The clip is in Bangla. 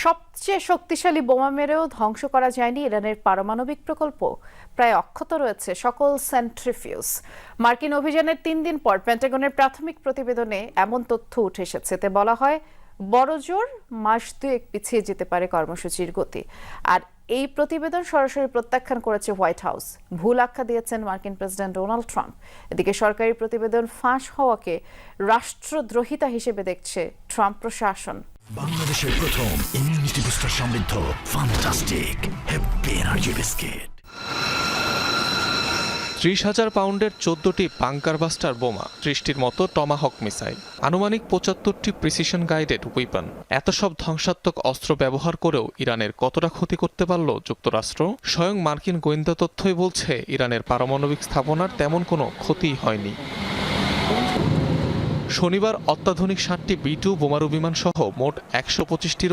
সবচেয়ে শক্তিশালী বোমা মেরেও ধ্বংস করা যায়নি ইরানের পারমাণবিক প্রকল্প। প্রায় অক্ষত রয়েছে সকল সেন্ট্রিফিউজ। মার্কিন অভিযানের 3 দিন পর পেন্টাগনের প্রাথমিক প্রতিবেদনে এমন তথ্য উঠে এসেছে। এতে বলা হয়, বড়জোর মাস দুয়েক পিছিয়ে যেতে পারে কর্মসূচির গতি। আর এই প্রতিবেদন সরাসরি প্রত্যাখ্যান করেছে হোয়াইট হাউস। ভুল আখ্যা দিয়েছেন মার্কিন প্রেসিডেন্ট ডোনাল্ড ট্রাম্প। এদিকে সরকারি প্রতিবেদন ফাঁস হওয়াকে রাষ্ট্রদ্রোহিতা হিসেবে দেখছে ট্রাম্প প্রশাসন। বাংলাদেশের প্রথম ইমিউনিটি বুস্টার সমৃদ্ধ ফ্যান্টাস্টিক হ্যাপি এনার্জি বিস্কিট। 30,000 পাউন্ডের 14টি বাংকার বাস্টার বোমা, 30টির মতো টমাহক মিসাইল, আনুমানিক 75টি প্রিসিশন গাইডেড উইপন। এত সব ধ্বংসাত্মক অস্ত্র ব্যবহার করেও ইরানের কতটা ক্ষতি করতে পারল যুক্তরাষ্ট্র? স্বয়ং মার্কিন গোয়েন্দা তথ্যই বলছে ইরানের পারমাণবিক স্থাপনার তেমন কোনো ক্ষতিই হয়নি। শনিবার অত্যাধুনিক 7টি B-2 বোমারু বিমান সহ মোট 125টিরও